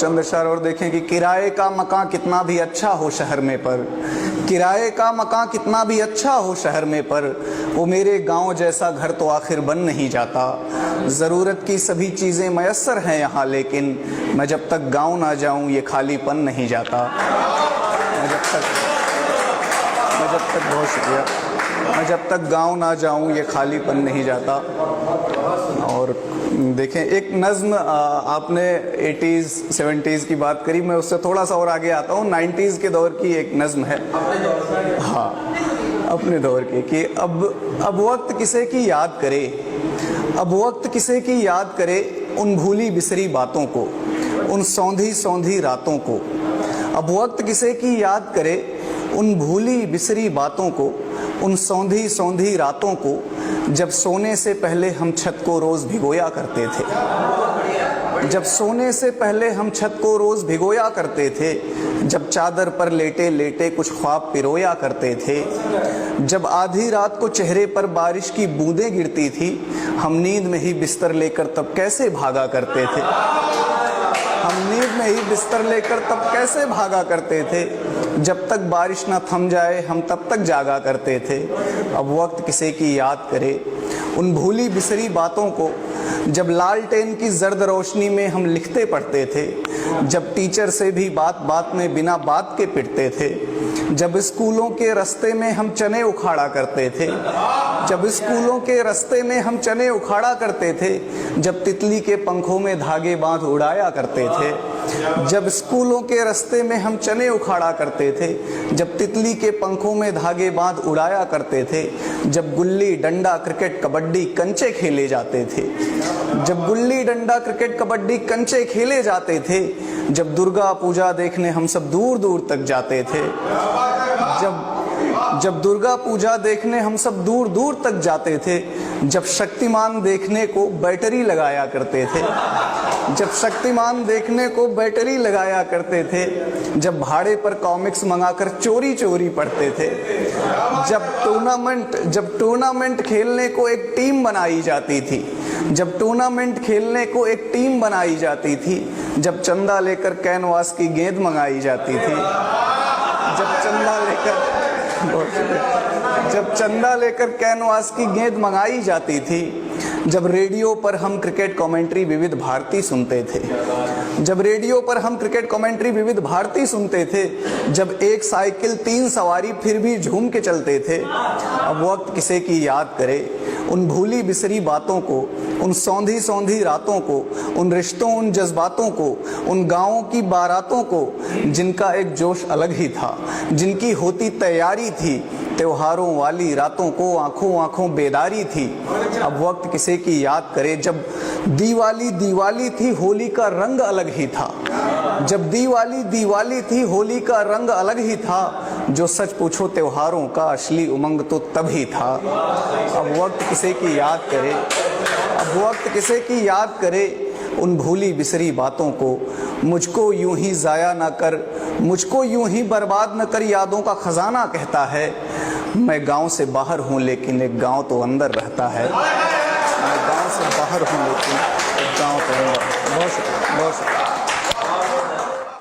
चंद अशआर और देखें कि किराए का मकान कितना भी अच्छा हो शहर में पर, किराए का मकान कितना भी अच्छा हो शहर में पर, वो मेरे गांव जैसा घर तो आखिर बन नहीं जाता। ज़रूरत की सभी चीज़ें मयस्सर हैं यहाँ, लेकिन मैं जब तक गांव ना जाऊँ ये खालीपन नहीं जाता। बहुत शुक्रिया। मैं जब तक गांव ना जाऊं ये खालीपन नहीं जाता। और देखें एक नज़्म, आपने 80s 70s की बात करी, मैं उससे थोड़ा सा और आगे आता हूँ। 90s के दौर की एक नज़्म है, हाँ अपने दौर की, कि अब वक्त किसे की याद करे, अब वक्त किसे की याद करे, उन भूली बिसरी बातों को, उन सौंधी सौंधी रातों को। अब वक्त किसे की याद करे, उन भूली बिसरी बातों को, उन सौंधी सौंधी रातों को, जब सोने से पहले हम छत को रोज़ भिगोया करते थे, जब सोने से पहले हम छत को रोज़ भिगोया करते थे, जब चादर पर लेटे लेटे कुछ ख्वाब पिरोया करते थे, जब आधी रात को चेहरे पर बारिश की बूंदें गिरती थी, हम नींद में ही बिस्तर लेकर तब कैसे भागा करते थे, हम नींद में ही बिस्तर लेकर तब कैसे भागा करते थे, जब तक बारिश ना थम जाए हम तब तक जागा करते थे। अब वक्त किसे की याद करे, उन भूली बिसरी बातों को, जब लालटेन की जर्द रोशनी में हम लिखते पढ़ते थे, जब टीचर से भी बात बात में बिना बात के पिटते थे, जब स्कूलों के रास्ते में हम चने उखाड़ा करते थे, जब स्कूलों के रास्ते में हम चने उखाड़ा करते थे, जब तितली के पंखों में धागे बांध उड़ाया करते थे, जब स्कूलों के रास्ते में हम चने उखाड़ा करते थे, जब तितली के पंखों में धागे बांध उड़ाया करते थे, जब गुल्ली डंडा क्रिकेट कबड्डी कंचे खेले जाते थे, जब गुल्ली डंडा क्रिकेट कबड्डी कंचे खेले जाते थे, जब दुर्गा पूजा देखने हम सब दूर दूर तक जाते थे, जब दुर्गा पूजा देखने हम सब दूर दूर तक जाते थे, जब शक्तिमान देखने को बैटरी लगाया करते थे, जब शक्तिमान देखने को बैटरी लगाया करते थे, जब भाड़े पर कॉमिक्स मंगाकर चोरी चोरी पढ़ते थे, जब टूर्नामेंट खेलने को एक टीम बनाई जाती थी, जब टूर्नामेंट खेलने को एक टीम बनाई जाती थी, जब चंदा लेकर कैनवास की गेंद मंगाई जाती थी, जब चंदा लेकर कैनवास की गेंद मंगाई जाती थी, जब रेडियो पर हम क्रिकेट कमेंट्री विविध भारती सुनते थे, जब रेडियो पर हम क्रिकेट कमेंट्री विविध भारती सुनते थे, जब एक साइकिल 3 सवारी फिर भी झूम के चलते थे। अब वक्त किसे की याद करे, उन भूली बिसरी बातों को, उन सौंधी सौंधी रातों को, उन रिश्तों उन जज्बातों को, उन गाँवों की बारातों को, जिनका एक जोश अलग ही था, जिनकी होती तैयारी थी, त्योहारों वाली रातों को आंखों आंखों बेदारी थी। अब वक्त किसे की याद करे, जब दीवाली दीवाली थी होली का रंग अलग ही था, जब दीवाली दीवाली थी होली का रंग अलग ही था, जो सच पूछो त्योहारों का असली उमंग तो तब ही था। अब वक्त किसे की याद करे, अब वक्त किसे की याद करे, उन भूली बिसरी बातों को, मुझको यूं ही ज़ाया ना कर, मुझको यूं ही बर्बाद न कर, यादों का खजाना कहता है। मैं गांव से बाहर हूं लेकिन एक गांव तो अंदर रहता है, मैं गांव से बाहर हूं लेकिन एक गांव तो अंदर। बहुत शुक्रिया, बहुत शुक्रिया।